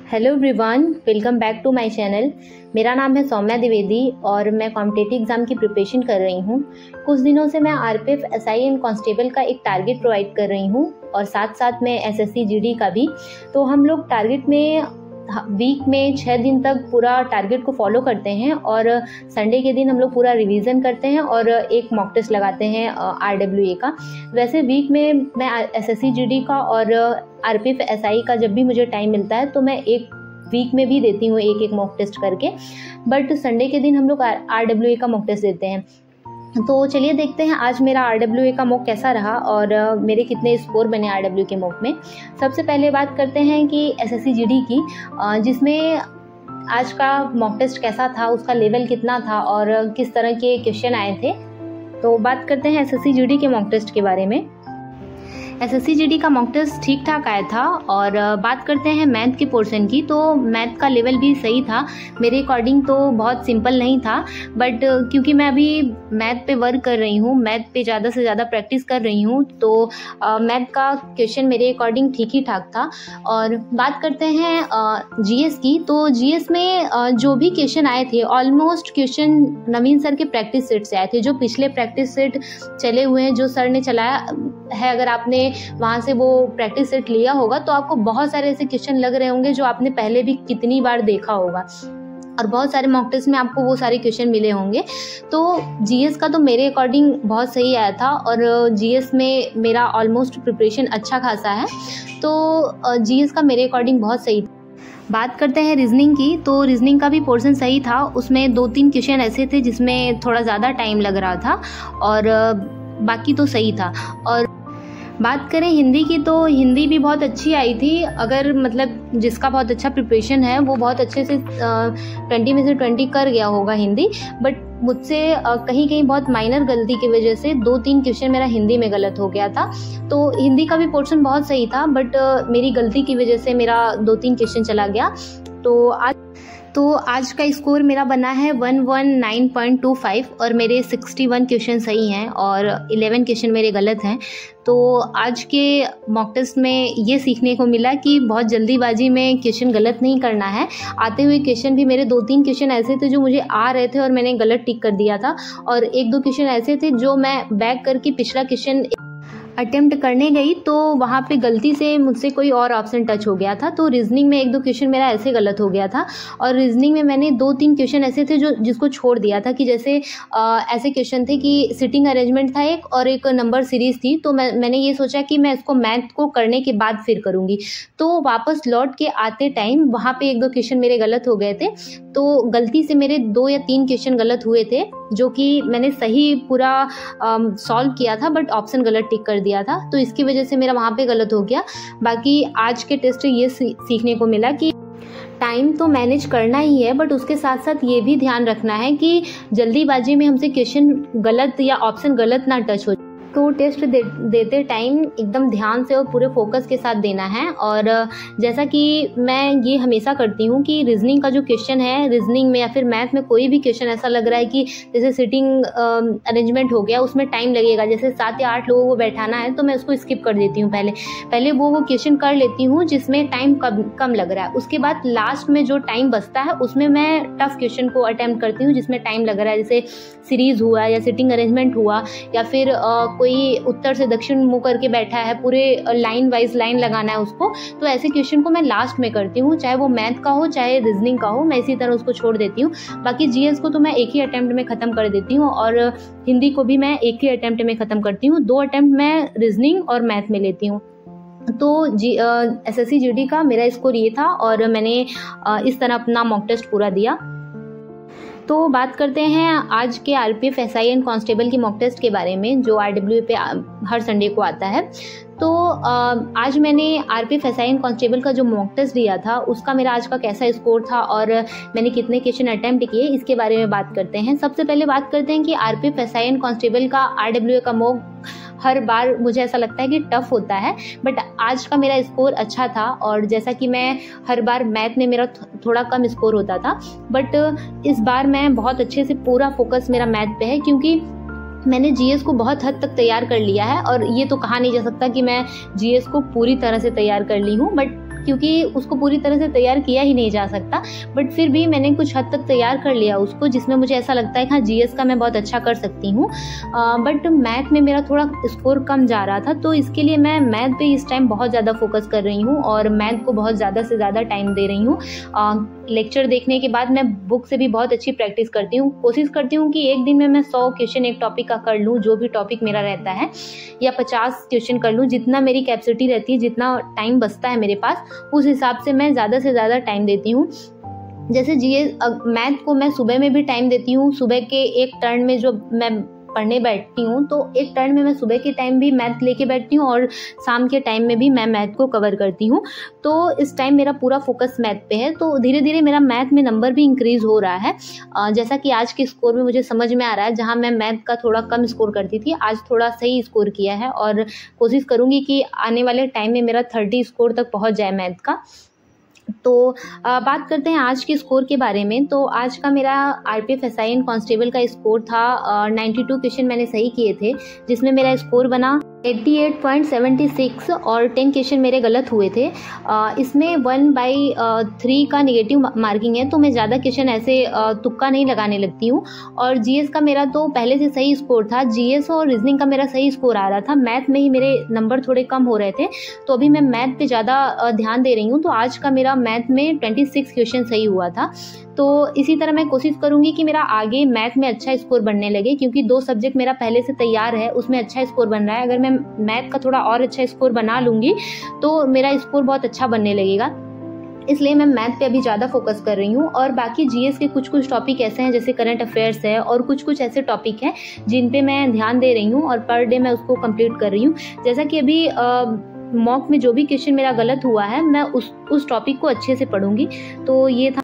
Hello everyone, welcome back to my channel. मेरा नाम है सौम्या द्विवेदी और मैं कॉम्पिटिटिव एग्ज़ाम की प्रिपरेशन कर रही हूँ। कुछ दिनों से मैं आरपीएफ, एसआई एंड कांस्टेबल का एक टारगेट प्रोवाइड कर रही हूँ और साथ साथ में एसएससी जीडी का भी। तो हम लोग टारगेट में वीक में 6 दिन तक पूरा टारगेट को फॉलो करते हैं और संडे के दिन हम लोग पूरा रिवीजन करते हैं और एक मॉक टेस्ट लगाते हैं RWA का। वैसे वीक में मैं एसएससी जीडी का और आरपीएफ एसआई का जब भी मुझे टाइम मिलता है तो मैं एक वीक में भी देती हूँ एक मॉक टेस्ट करके, बट संडे के दिन हम लोग RWA का मॉक टेस्ट देते हैं। तो चलिए देखते हैं आज मेरा RWA का मॉक कैसा रहा और मेरे कितने स्कोर बने RWA के मॉक में। सबसे पहले बात करते हैं कि एसएससी जीडी की, जिसमें आज का मॉक टेस्ट कैसा था, उसका लेवल कितना था और किस तरह के क्वेश्चन आए थे। तो बात करते हैं एसएससी जीडी के मॉक टेस्ट के बारे में। एसएससी जीडी का मॉक टेस्ट ठीक ठाक आया था और बात करते हैं मैथ के पोर्शन की, तो मैथ का लेवल भी सही था मेरे अकॉर्डिंग। तो बहुत सिंपल नहीं था, बट क्योंकि मैं अभी मैथ पे वर्क कर रही हूँ, मैथ पे ज़्यादा से ज़्यादा प्रैक्टिस कर रही हूँ, तो मैथ का क्वेश्चन मेरे अकॉर्डिंग ठीक ही ठाक था। और बात करते हैं जीएस की, तो जीएस में जो भी क्वेश्चन आए थे ऑलमोस्ट क्वेश्चन नवीन सर के प्रैक्टिस सेट से आए थे, जो पिछले प्रैक्टिस सेट चले हुए हैं, जो सर ने चलाया है। अगर आपने वहाँ से वो प्रैक्टिस सेट लिया होगा तो आपको बहुत सारे ऐसे क्वेश्चन लग रहे होंगे जो आपने पहले भी कितनी बार देखा होगा और बहुत सारे मॉक टेस्ट में आपको वो सारे क्वेश्चन मिले होंगे। तो जीएस का तो मेरे अकॉर्डिंग बहुत सही आया था और जीएस में मेरा ऑलमोस्ट प्रिपरेशन अच्छा खासा है, तो जीएस का मेरे अकॉर्डिंग बहुत सही था। बात करते हैं रीजनिंग की, तो रीजनिंग का भी पोर्शन सही था। उसमें 2-3 क्वेश्चन ऐसे थे जिसमें थोड़ा ज़्यादा टाइम लग रहा था और बाकी तो सही था। और बात करें हिंदी की, तो हिंदी भी बहुत अच्छी आई थी। अगर मतलब जिसका बहुत अच्छा प्रिपरेशन है वो बहुत अच्छे से 20 में से 20 कर गया होगा हिंदी, बट मुझसे कहीं कहीं बहुत माइनर गलती की वजह से 2-3 क्वेश्चन मेरा हिंदी में गलत हो गया था। तो हिंदी का भी पोर्शन बहुत सही था, बट मेरी गलती की वजह से मेरा 2-3 क्वेश्चन चला गया। तो आज का स्कोर मेरा बना है 119.25 और मेरे 61 क्वेश्चन सही हैं और 11 क्वेश्चन मेरे गलत हैं। तो आज के मॉक टेस्ट में ये सीखने को मिला कि बहुत जल्दीबाजी में क्वेश्चन गलत नहीं करना है। आते हुए क्वेश्चन भी मेरे 2-3 क्वेश्चन ऐसे थे जो मुझे आ रहे थे और मैंने गलत टिक कर दिया था, और 1-2 क्वेश्चन ऐसे थे जो मैं बैक करके पिछला क्वेश्चन अटेम्प्ट करने गई तो वहाँ पे गलती से मुझसे कोई और ऑप्शन टच हो गया था। तो रीजनिंग में 1-2 क्वेश्चन मेरा ऐसे गलत हो गया था और रीजनिंग में मैंने 2-3 क्वेश्चन ऐसे थे जिसको छोड़ दिया था, कि जैसे ऐसे क्वेश्चन थे कि सिटिंग अरेंजमेंट था एक और एक नंबर सीरीज़ थी। तो मैंने ये सोचा कि मैं इसको मैथ को करने के बाद फिर करूँगी। तो वापस लौट के आते टाइम वहाँ पर 1-2 क्वेश्चन मेरे गलत हो गए थे। तो गलती से मेरे 2 या 3 क्वेश्चन गलत हुए थे, जो कि मैंने सही पूरा सॉल्व किया था, बट ऑप्शन गलत टिक कर दिया था। तो इसकी वजह से मेरा वहाँ पे गलत हो गया। बाकी आज के टेस्ट से ये सीखने को मिला कि टाइम तो मैनेज करना ही है, बट उसके साथ साथ ये भी ध्यान रखना है कि जल्दीबाजी में हमसे क्वेश्चन गलत या ऑप्शन गलत ना टच हो। तो टेस्ट देते टाइम एकदम ध्यान से और पूरे फोकस के साथ देना है। और जैसा कि मैं ये हमेशा करती हूँ कि रीजनिंग का जो क्वेश्चन है, रीजनिंग में या फिर मैथ में कोई भी क्वेश्चन ऐसा लग रहा है कि जैसे सिटिंग अरेंजमेंट हो गया, उसमें टाइम लगेगा, जैसे 7 या 8 लोगों को बैठाना है, तो मैं उसको स्किप कर देती हूँ। पहले वो क्वेश्चन कर लेती हूँ जिसमें टाइम कम लग रहा है। उसके बाद लास्ट में जो टाइम बचता है उसमें मैं टफ क्वेश्चन को अटेम्प्ट करती हूँ जिसमें टाइम लग रहा है, जैसे सीरीज हुआ या सिटिंग अरेंजमेंट हुआ या फिर कोई उत्तर से दक्षिण मुंह करके बैठा है, पूरे लाइन वाइज लाइन लगाना है उसको। तो ऐसे क्वेश्चन को मैं लास्ट में करती हूँ, चाहे वो मैथ का हो चाहे रीजनिंग का हो, मैं इसी तरह उसको छोड़ देती हूँ। बाकी जीएस को तो मैं एक ही अटेम्प्ट में ख़त्म कर देती हूँ और हिंदी को भी मैं एक ही अटेम्प्ट में ख़त्म करती हूँ। 2 अटेम्प्ट मैं रीजनिंग और मैथ में लेती हूँ। तो एसएससी जीडी का मेरा स्कोर ये था और मैंने इस तरह अपना मॉक टेस्ट पूरा दिया। तो बात करते हैं आज के आरपीएफ, एसआई एंड कांस्टेबल के मॉक टेस्ट के बारे में, जो RWA पे हर संडे को आता है। तो आज मैंने आरपीएफ, एसआई एंड कांस्टेबल का जो मॉक टेस्ट दिया था उसका मेरा आज का कैसा स्कोर था और मैंने कितने क्वेश्चन अटेम्प्ट किए, इसके बारे में बात करते हैं। सबसे पहले बात करते हैं कि आरपीएफ, एसआई एंड कांस्टेबल का RWA का मॉक हर बार मुझे ऐसा लगता है कि टफ होता है, बट आज का मेरा स्कोर अच्छा था। और जैसा कि मैं हर बार मैथ में मेरा थोड़ा कम स्कोर होता था, बट इस बार मैं बहुत अच्छे से पूरा फोकस मेरा मैथ पे है, क्योंकि मैंने जीएस को बहुत हद तक तैयार कर लिया है। और ये तो कहा नहीं जा सकता कि मैं जीएस को पूरी तरह से तैयार कर ली हूँ, बट क्योंकि उसको पूरी तरह से तैयार किया ही नहीं जा सकता, बट फिर भी मैंने कुछ हद तक तैयार कर लिया उसको, जिसमें मुझे ऐसा लगता है कि हाँ जीएस का मैं बहुत अच्छा कर सकती हूँ। बट मैथ में मेरा थोड़ा स्कोर कम जा रहा था, तो इसके लिए मैं मैथ पे इस टाइम बहुत ज़्यादा फोकस कर रही हूँ और मैथ को बहुत ज़्यादा से ज़्यादा टाइम दे रही हूँ। लेक्चर देखने के बाद मैं बुक से भी बहुत अच्छी प्रैक्टिस करती हूँ। कोशिश करती हूँ कि एक दिन में मैं 100 क्वेश्चन एक टॉपिक का कर लूँ, जो भी टॉपिक मेरा रहता है, या 50 क्वेश्चन कर लूँ, जितना मेरी कैपेसिटी रहती है, जितना टाइम बचता है मेरे पास, उस हिसाब से मैं ज़्यादा से ज़्यादा टाइम देती हूँ। जैसे मैथ को मैं सुबह में भी टाइम देती हूँ। सुबह के एक टर्न में जो मैं पढ़ने बैठती हूँ, तो एक टर्न में मैं सुबह के टाइम भी मैथ लेके बैठती हूँ और शाम के टाइम में भी मैं मैथ को कवर करती हूँ। तो इस टाइम मेरा पूरा फोकस मैथ पे है, तो धीरे धीरे मेरा मैथ में नंबर भी इंक्रीज़ हो रहा है। जैसा कि आज के स्कोर में मुझे समझ में आ रहा है, जहाँ मैं मैथ का थोड़ा कम स्कोर करती थी, आज थोड़ा सही स्कोर किया है और कोशिश करूँगी कि आने वाले टाइम में मेरा 30 स्कोर तक पहुँच जाए मैथ का। तो बात करते हैं आज के स्कोर के बारे में। तो आज का मेरा आरपीएफ एसआई एंड कांस्टेबल का स्कोर था 92 क्वेश्चन मैंने सही किए थे, जिसमें मेरा स्कोर बना 88.76 और 10 क्वेश्चन मेरे गलत हुए थे। इसमें 1/3 का नेगेटिव मार्किंग है, तो मैं ज़्यादा क्वेश्चन ऐसे तुक्का नहीं लगाने लगती हूँ। और जीएस का मेरा तो पहले से सही स्कोर था, जीएस और रीजनिंग का मेरा सही स्कोर आ रहा था, मैथ में ही मेरे नंबर थोड़े कम हो रहे थे, तो अभी मैं मैथ पे ज़्यादा ध्यान दे रही हूँ। तो आज का मेरा मैथ में 26 क्वेश्चन सही हुआ था। तो इसी तरह मैं कोशिश करूँगी कि मेरा आगे मैथ में अच्छा स्कोर बनने लगे, क्योंकि 2 सब्जेक्ट मेरा पहले से तैयार है, उसमें अच्छा स्कोर बन रहा है। अगर मैं मैथ का थोड़ा और अच्छा स्कोर बना लूँगी तो मेरा स्कोर बहुत अच्छा बनने लगेगा, इसलिए मैं मैथ पे अभी ज़्यादा फोकस कर रही हूँ। और बाकी जीएस के कुछ टॉपिक ऐसे हैं, जैसे करंट अफेयर्स है और कुछ ऐसे टॉपिक हैं जिन पे मैं ध्यान दे रही हूँ और पर डे मैं उसको कंप्लीट कर रही हूँ। जैसा कि अभी मॉक में जो भी क्वेश्चन मेरा गलत हुआ है, मैं उस टॉपिक को अच्छे से पढ़ूंगी। तो ये था।